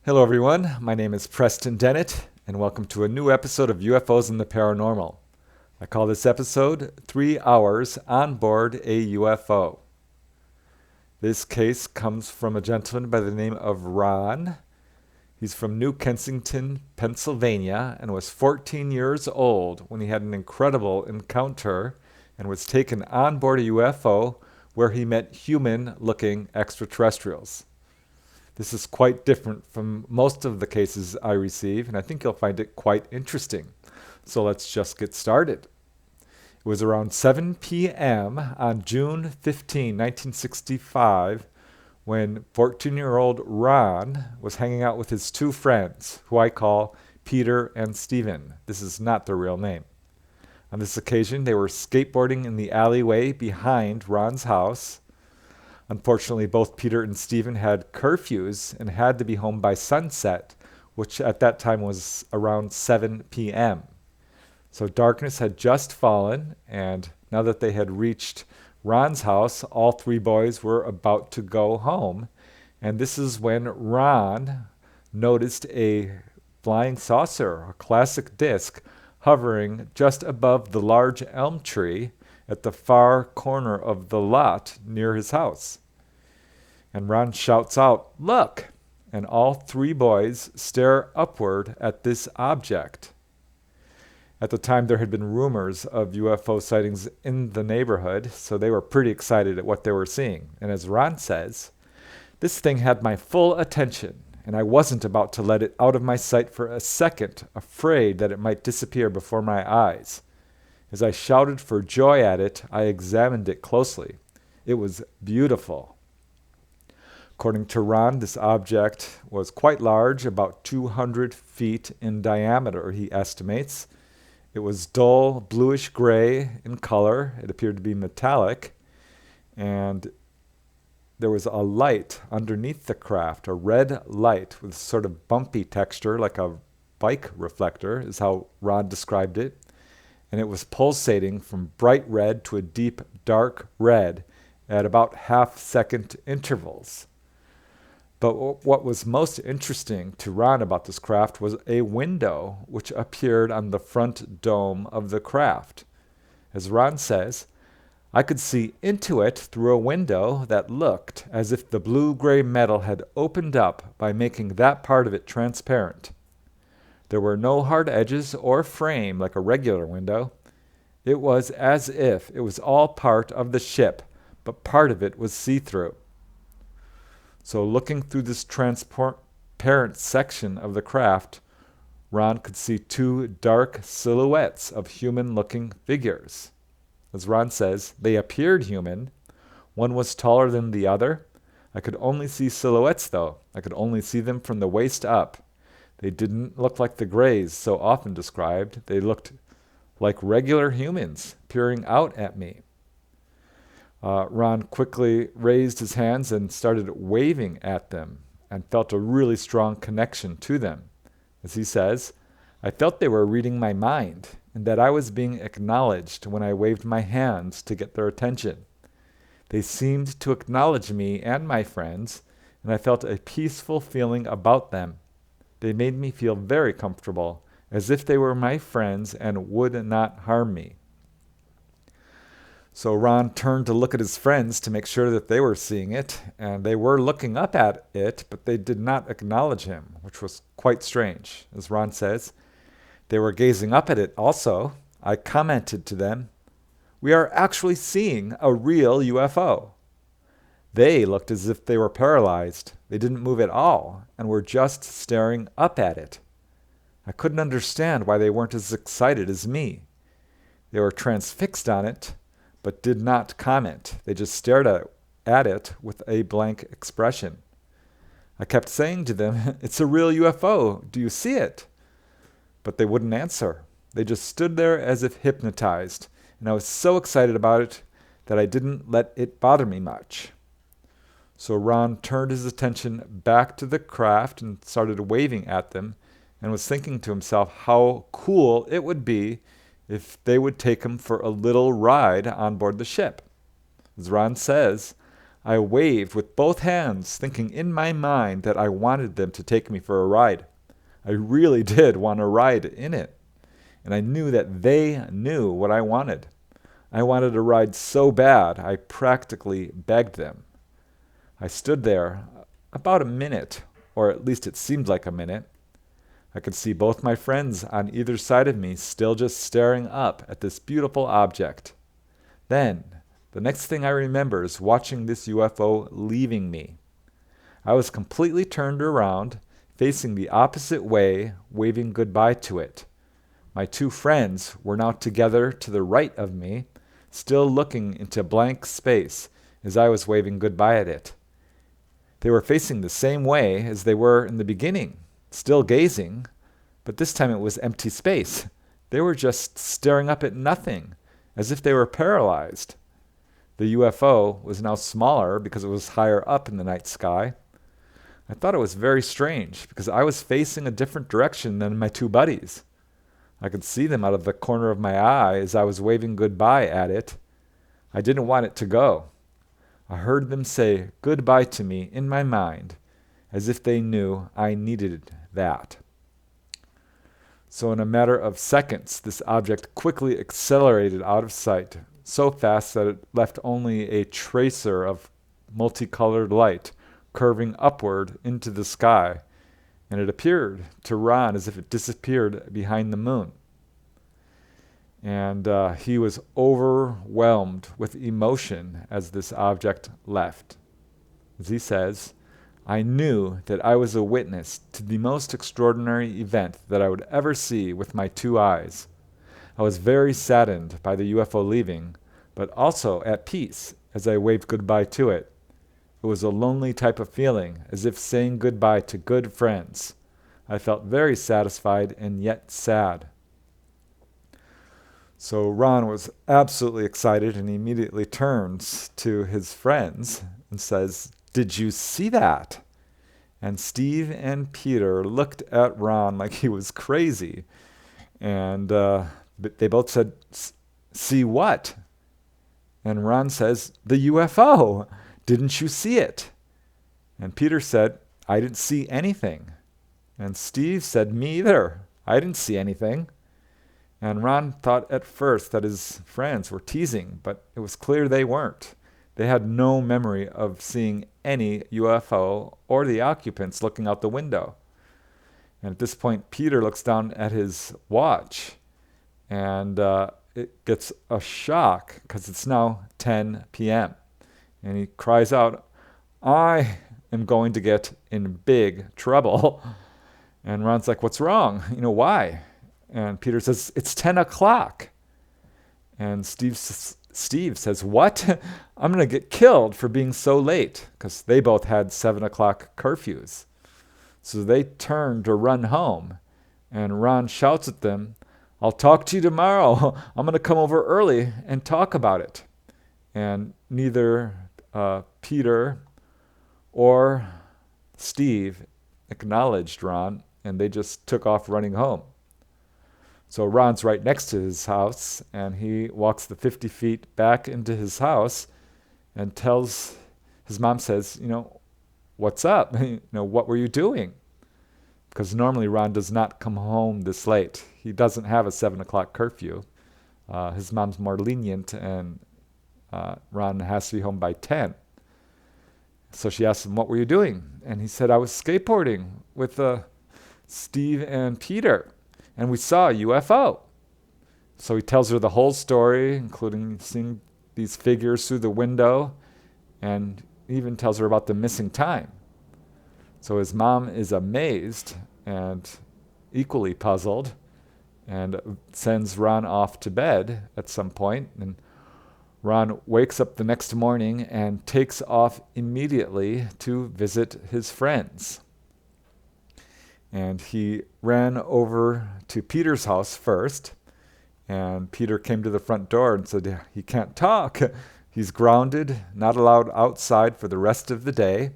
Hello everyone, my name is Preston Dennett, and welcome to a new episode of UFOs and the Paranormal. I call this episode 3 Hours on Board a UFO. This case comes from a gentleman by the name of Ron. He's from New Kensington, Pennsylvania, and was 14 years old when he had an incredible encounter and was taken on board a UFO where he met human-looking extraterrestrials. This is quite different from most of the cases I receive, and I think you'll find it quite interesting. So let's just get started. It was around 7 p.m. on June 15, 1965, when 14-year-old Ron was hanging out with his two friends, who I call Peter and Stephen. This is not their real name. On this occasion, they were skateboarding in the alleyway behind Ron's house. Unfortunately, both Peter and Stephen had curfews and had to be home by sunset, which at that time was around 7 p.m. So darkness had just fallen, and now that they had reached Ron's house, all three boys were about to go home. And this is when Ron noticed a flying saucer, a classic disc, hovering just above the large elm tree at the far corner of the lot near his house. And Ron shouts out, "Look!" And all three boys stare upward at this object. At the time, there had been rumors of UFO sightings in the neighborhood, so they were pretty excited at what they were seeing. And as Ron says, "This thing had my full attention, and I wasn't about to let it out of my sight for a second, afraid that it might disappear before my eyes. As I shouted for joy at it, I examined it closely. It was beautiful." According to Ron, this object was quite large, about 200 feet in diameter, he estimates. It was dull bluish gray in color. It appeared to be metallic. And there was a light underneath the craft, a red light with sort of bumpy texture, like a bike reflector, is how Ron described it. And it was pulsating from bright red to a deep dark red at about half-second intervals. But what was most interesting to Ron about this craft was a window which appeared on the front dome of the craft. As Ron says, "I could see into it through a window that looked as if the blue-gray metal had opened up by making that part of it transparent. There were no hard edges or frame like a regular window. It was as if it was all part of the ship, but part of it was see-through." So looking through this transparent section of the craft, Ron could see two dark silhouettes of human-looking figures. As Ron says, they appeared human. One was taller than the other. I could only see silhouettes, though. I could only see them from the waist up. They didn't look like the grays so often described. They looked like regular humans peering out at me. Ron quickly raised his hands and started waving at them and felt a really strong connection to them. As he says, "I felt they were reading my mind and that I was being acknowledged when I waved my hands to get their attention. They seemed to acknowledge me and my friends, and I felt a peaceful feeling about them. They made me feel very comfortable, as if they were my friends and would not harm me." So Ron turned to look at his friends to make sure that they were seeing it, and they were looking up at it, but they did not acknowledge him, which was quite strange. As Ron says, "They were gazing up at it also. I commented to them, 'We are actually seeing a real UFO.' They looked as if they were paralyzed. They didn't move at all and were just staring up at it. I couldn't understand why they weren't as excited as me. They were transfixed on it, but did not comment. They just stared at it with a blank expression. I kept saying to them, 'It's a real UFO. Do you see it?' But they wouldn't answer. They just stood there as if hypnotized, and I was so excited about it that I didn't let it bother me much." So Ron turned his attention back to the craft and started waving at them, and was thinking to himself how cool it would be if they would take him for a little ride on board the ship. As Ron says, I waved with both hands, thinking in my mind that I wanted them to take me for a ride. I really did want to ride in it, and I knew that they knew what I wanted. I wanted a ride so bad, I practically begged them. I stood there about a minute, or at least it seemed like a minute. I could see both my friends on either side of me still just staring up at this beautiful object. Then, the next thing I remember is watching this UFO leaving me. I was completely turned around, facing the opposite way, waving goodbye to it. My two friends were now together to the right of me, still looking into blank space as I was waving goodbye at it. They were facing the same way as they were in the beginning, still gazing, but this time it was empty space. They were just staring up at nothing, as if they were paralyzed. The UFO was now smaller because it was higher up in the night sky. I thought it was very strange because I was facing a different direction than my two buddies. I could see them out of the corner of my eye as I was waving goodbye at it. I didn't want it to go. I heard them say goodbye to me in my mind, as if they knew I needed that. So in a matter of seconds, this object quickly accelerated out of sight, so fast that it left only a tracer of multicolored light curving upward into the sky, and it appeared to Ron as if it disappeared behind the moon. And he was overwhelmed with emotion as this object left. As he says, I knew that I was a witness to the most extraordinary event that I would ever see with my two eyes. I was very saddened by the UFO leaving, but also at peace as I waved goodbye to it. It was a lonely type of feeling, as if saying goodbye to good friends. I felt very satisfied and yet sad. So Ron was absolutely excited, and he immediately turns to his friends and says, "Did you see that?" And Steve and Peter looked at Ron like he was crazy. And they both said, "See what?" And Ron says, "The UFO. Didn't you see it?" And Peter said, "I didn't see anything." And Steve said, "Me either. I didn't see anything." And Ron thought at first that his friends were teasing, but it was clear they weren't. They had no memory of seeing any UFO or the occupants looking out the window. And at this point, Peter looks down at his watch, and it gets a shock because it's now 10 p.m. And he cries out, "I am going to get in big trouble." And Ron's like, "What's wrong? Why?" And Peter says, "It's 10 o'clock. And Steve says, "What? I'm going to get killed for being so late," because they both had 7 o'clock curfews. So they turn to run home, and Ron shouts at them, "I'll talk to you tomorrow. I'm going to come over early and talk about it." And neither Peter or Steve acknowledged Ron, and they just took off running home. So Ron's right next to his house, and he walks the 50 feet back into his house and tells his mom, says, "What's up? What were you doing?" Because normally Ron does not come home this late. He doesn't have a 7 o'clock curfew. His mom's more lenient, and Ron has to be home by 10. So she asked him, "What were you doing?" And he said, "I was skateboarding with Steve and Peter, and we saw a UFO." So he tells her the whole story, including seeing these figures through the window, and even tells her about the missing time. So his mom is amazed and equally puzzled, and sends Ron off to bed at some point. And Ron wakes up the next morning and takes off immediately to visit his friends. And he ran over to Peter's house first, and Peter came to the front door and said he can't talk. He's grounded, not allowed outside for the rest of the day.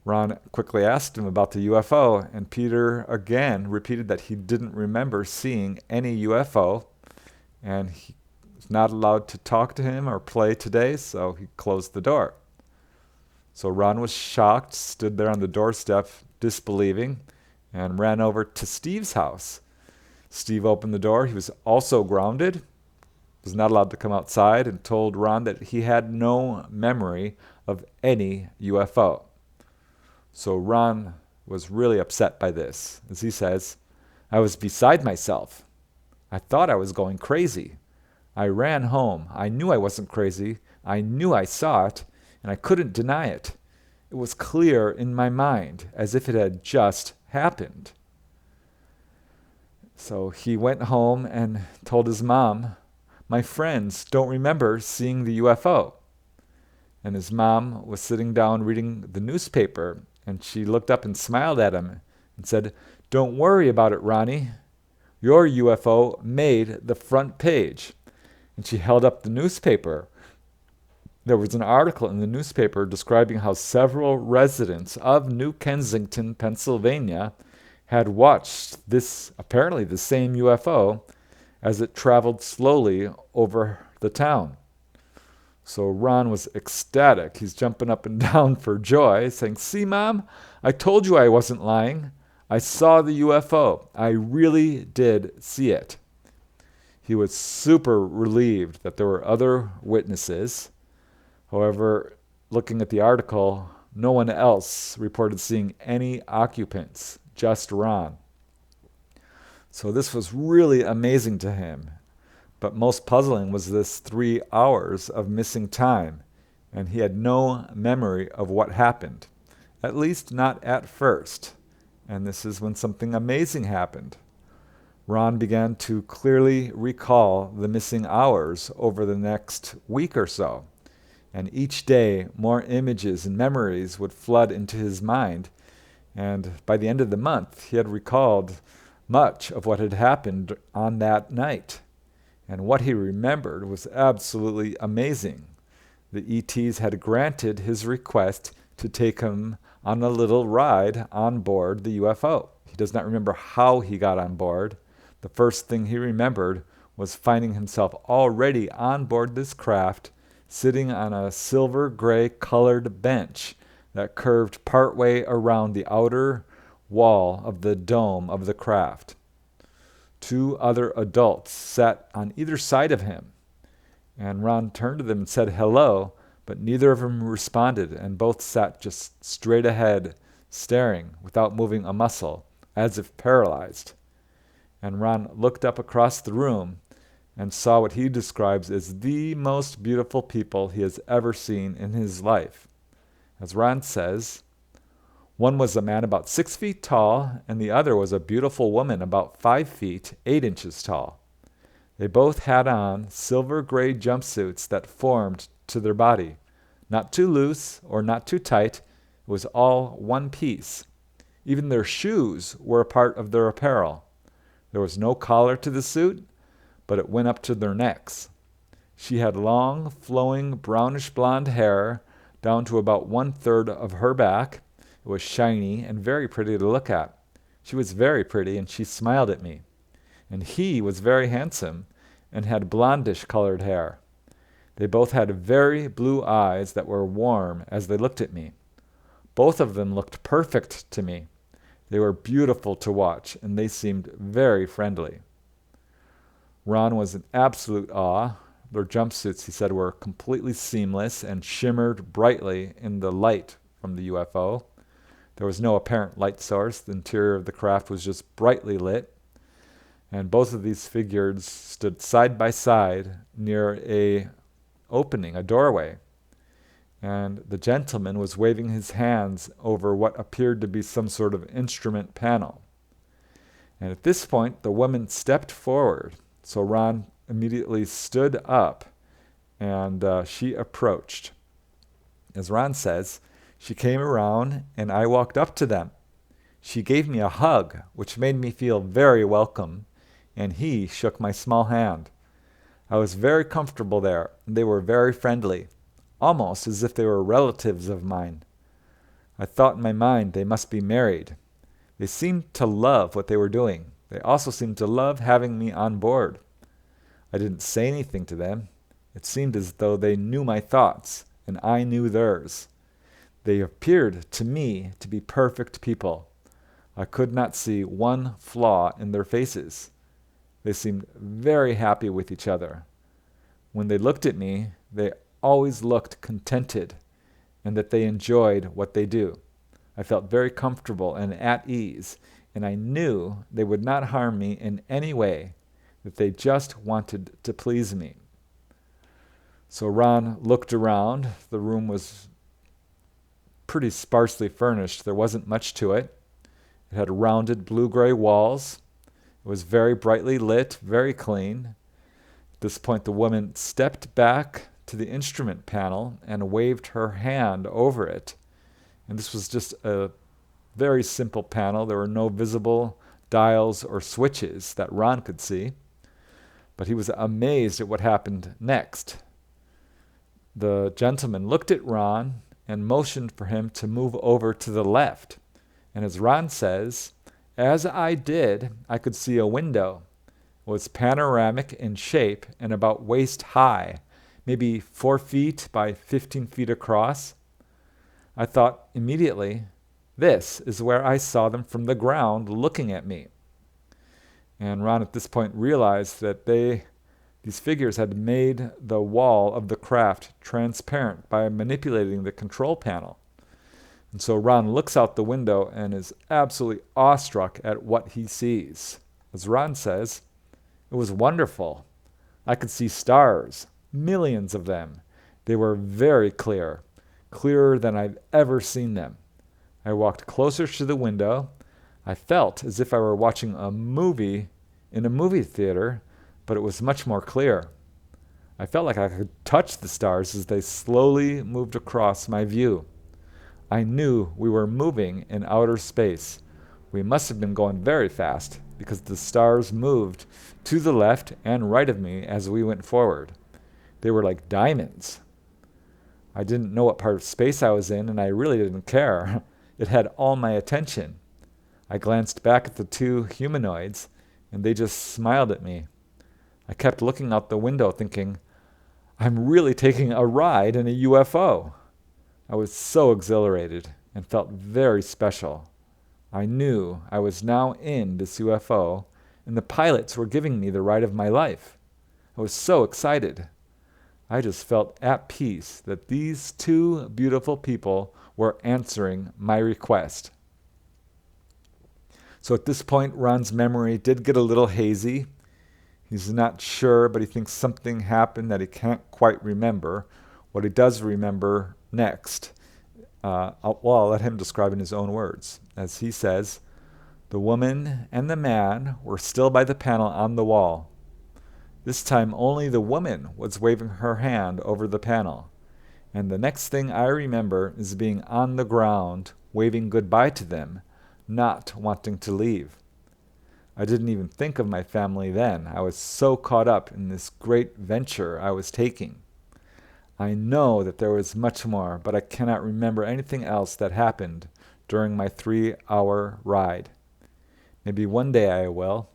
Ron quickly asked him about the UFO, and Peter again repeated that he didn't remember seeing any UFO, and he was not allowed to talk to him or play today, so he closed the door. So Ron was shocked, stood there on the doorstep, disbelieving, and ran over to Steve's house. Steve opened the door. He was also grounded, was not allowed to come outside, and told Ron that he had no memory of any UFO. So Ron was really upset by this. As he says, I was beside myself. I thought I was going crazy. I ran home. I knew I wasn't crazy. I knew I saw it, and I couldn't deny it. It was clear in my mind, as if it had just happened. So he went home and told his mom, my friends don't remember seeing the UFO. And his mom was sitting down reading the newspaper, and she looked up and smiled at him and said, don't worry about it, Ronnie. Your UFO made the front page. And she held up the newspaper. There was an article in the newspaper describing how several residents of New Kensington, Pennsylvania, had watched this, apparently the same UFO, as it traveled slowly over the town. So Ron was ecstatic. He's jumping up and down for joy, saying, see, Mom, I told you I wasn't lying. I saw the UFO. I really did see it. He was super relieved that there were other witnesses. However, looking at the article, no one else reported seeing any occupants, just Ron. So this was really amazing to him. But most puzzling was this 3 hours of missing time, and he had no memory of what happened, at least not at first. And this is when something amazing happened. Ron began to clearly recall the missing hours over the next week or so. And each day, more images and memories would flood into his mind. And by the end of the month, he had recalled much of what had happened on that night. And what he remembered was absolutely amazing. The ETs had granted his request to take him on a little ride on board the UFO. He does not remember how he got on board. The first thing he remembered was finding himself already on board this craft, sitting on a silver gray colored bench that curved partway around the outer wall of the dome of the craft. 2 other adults sat on either side of him, and Ron turned to them and said hello, but neither of them responded, and both sat just straight ahead, staring without moving a muscle, as if paralyzed. And Ron looked up across the room and saw what he describes as the most beautiful people he has ever seen in his life. As Ron says, one was a man about 6 feet tall, and the other was a beautiful woman about 5 feet, 8 inches tall. They both had on silver gray jumpsuits that formed to their body, not too loose or not too tight. It was all one piece. Even their shoes were a part of their apparel. There was no collar to the suit, but it went up to their necks. She had long, flowing, brownish blonde hair down to about 1/3 of her back. It was shiny and very pretty to look at. She was very pretty, and she smiled at me. And he was very handsome and had blondish colored hair. They both had very blue eyes that were warm as they looked at me. Both of them looked perfect to me. They were beautiful to watch, and they seemed very friendly. Ron was in absolute awe. Their jumpsuits, he said, were completely seamless and shimmered brightly in the light from the UFO. There was no apparent light source. The interior of the craft was just brightly lit. And both of these figures stood side by side near a opening, a doorway. And the gentleman was waving his hands over what appeared to be some sort of instrument panel. And at this point, the woman stepped forward. So Ron immediately stood up, and she approached. As Ron says, she came around, and I walked up to them. She gave me a hug, which made me feel very welcome, and he shook my small hand. I was very comfortable there, and they were very friendly, almost as if they were relatives of mine. I thought in my mind they must be married. They seemed to love what they were doing. They also seemed to love having me on board. I didn't say anything to them. It seemed as though they knew my thoughts, and I knew theirs. They appeared to me to be perfect people. I could not see one flaw in their faces. They seemed very happy with each other. When they looked at me, they always looked contented and that they enjoyed what they do. I felt very comfortable and at ease, and I knew they would not harm me in any way, that they just wanted to please me. So Ron looked around. The room was pretty sparsely furnished. There wasn't much to it. It had rounded blue-gray walls. It was very brightly lit, very clean. At this point, the woman stepped back to the instrument panel and waved her hand over it. And this was just a very simple panel. There were no visible dials or switches that Ron could see. But he was amazed at what happened next. The gentleman looked at Ron and motioned for him to move over to the left. And as Ron says, as I did, I could see a window. It was panoramic in shape and about waist high, maybe 4 feet by 15 feet across. I thought immediately, this is where I saw them from the ground looking at me. And Ron at this point realized that these figures had made the wall of the craft transparent by manipulating the control panel. And so Ron looks out the window and is absolutely awestruck at what he sees. As Ron says, it was wonderful. I could see stars, millions of them. They were very clear, clearer than I've ever seen them. I walked closer to the window. I felt as if I were watching a movie in a movie theater, but it was much more clear. I felt like I could touch the stars as they slowly moved across my view. I knew we were moving in outer space. We must have been going very fast because the stars moved to the left and right of me as we went forward. They were like diamonds. I didn't know what part of space I was in, and I really didn't care. It had all my attention. I glanced back at the two humanoids, and they just smiled at me. I kept looking out the window thinking, I'm really taking a ride in a UFO. I was so exhilarated and felt very special. I knew I was now in this UFO, and the pilots were giving me the ride of my life. I was so excited. I just felt at peace that these two beautiful people were answering my request. So at this point, Ron's memory did get a little hazy. He's not sure, but he thinks something happened that he can't quite remember. What he does remember next, I'll let him describe in his own words. As he says, the woman and the man were still by the panel on the wall. This time only the woman was waving her hand over the panel. And the next thing I remember is being on the ground, waving goodbye to them, not wanting to leave. I didn't even think of my family then. I was so caught up in this great venture I was taking. I know that there was much more, but I cannot remember anything else that happened during my 3-hour ride. Maybe one day I will.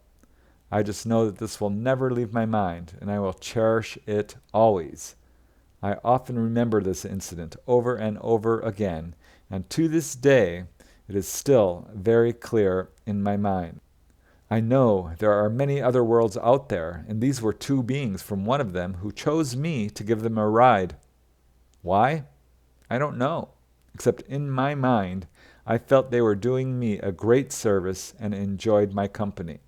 I just know that this will never leave my mind, and I will cherish it always. I often remember this incident over and over again, and to this day, it is still very clear in my mind. I know there are many other worlds out there, and these were two beings from one of them who chose me to give them a ride. Why? I don't know, except in my mind, I felt they were doing me a great service and enjoyed my company.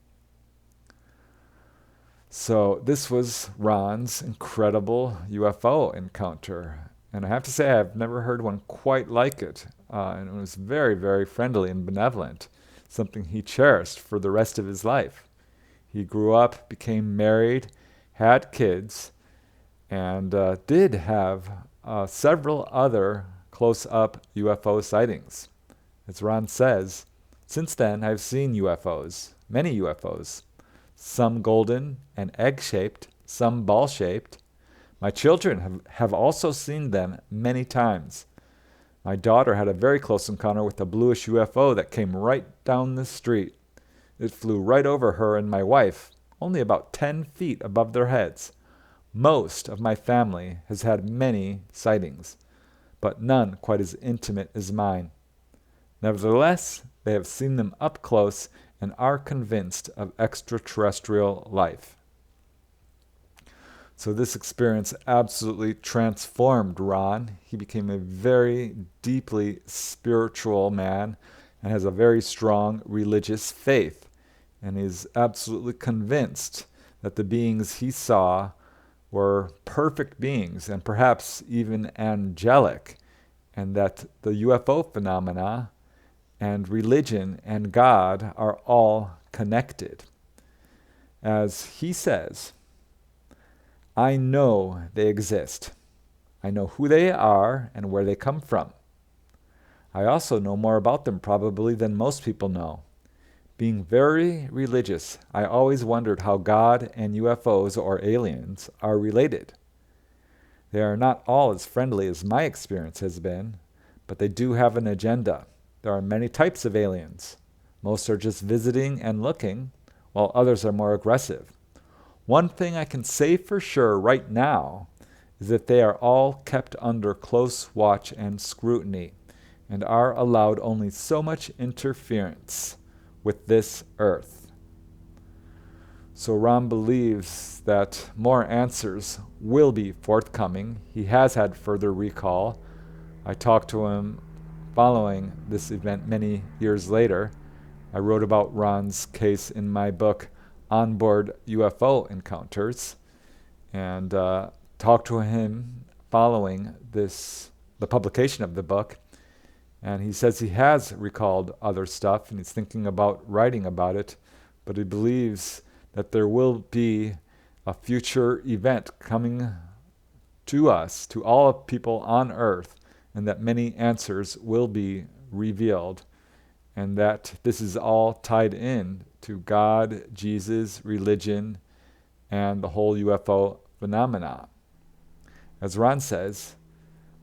So this was Ron's incredible UFO encounter. And I have to say, I've never heard one quite like it. And it was very, very friendly and benevolent, something he cherished for the rest of his life. He grew up, became married, had kids, and did have several other close-up UFO sightings. As Ron says, since then I've seen UFOs, many UFOs, some golden and egg-shaped, some ball-shaped. My children have also seen them many times. My daughter had a very close encounter with a bluish UFO that came right down the street. It flew right over her and my wife, only about 10 feet above their heads. Most of my family has had many sightings, but none quite as intimate as mine. Nevertheless, they have seen them up close and are convinced of extraterrestrial life. So this experience absolutely transformed Ron. He became a very deeply spiritual man and has a very strong religious faith. And is absolutely convinced that the beings he saw were perfect beings and perhaps even angelic, and that the UFO phenomena and religion and God are all connected. As he says, I know they exist. I know who they are and where they come from. I also know more about them probably than most people know. Being very religious, I always wondered how God and UFOs or aliens are related. They are not all as friendly as my experience has been, but they do have an agenda. There are many types of aliens. Most are just visiting and looking, while others are more aggressive. One thing I can say for sure right now is that they are all kept under close watch and scrutiny, and are allowed only so much interference with this earth. So Ron believes that more answers will be forthcoming. He has had further recall. I talked to him following this event many years later. I wrote about Ron's case in my book, Onboard UFO Encounters, and talked to him following the publication of the book. And he says he has recalled other stuff and he's thinking about writing about it, but he believes that there will be a future event coming to us, to all people on earth, and that many answers will be revealed, and that this is all tied in to God, Jesus, religion, and the whole UFO phenomena. As Ron says,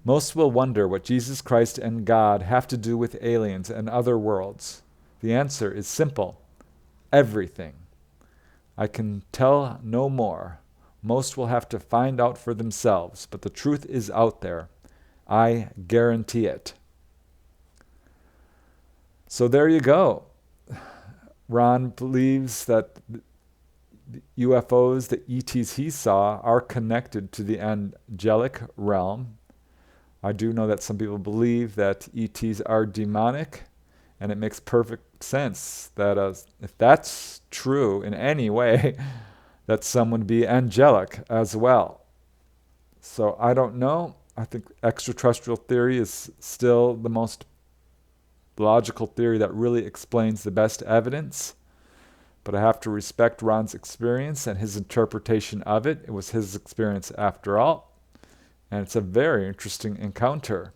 most will wonder what Jesus Christ and God have to do with aliens and other worlds. The answer is simple: everything. I can tell no more. Most will have to find out for themselves, but the truth is out there. I guarantee it. So there you go. Ron believes that the UFOs, the ETs he saw, are connected to the angelic realm. I do know that some people believe that ETs are demonic, and it makes perfect sense that if that's true in any way, that some would be angelic as well. So I don't know. I think extraterrestrial theory is still the most logical theory that really explains the best evidence. But I have to respect Ron's experience and his interpretation of it. It was his experience after all. And it's a very interesting encounter.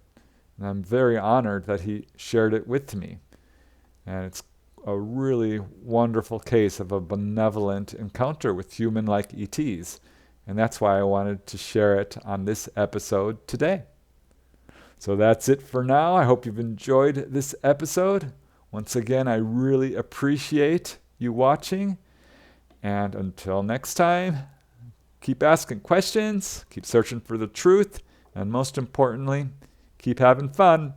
And I'm very honored that he shared it with me. And it's a really wonderful case of a benevolent encounter with human-like ETs. And that's why I wanted to share it on this episode today. So that's it for now. I hope you've enjoyed this episode. Once again, I really appreciate you watching. And until next time, keep asking questions, keep searching for the truth, and most importantly, keep having fun.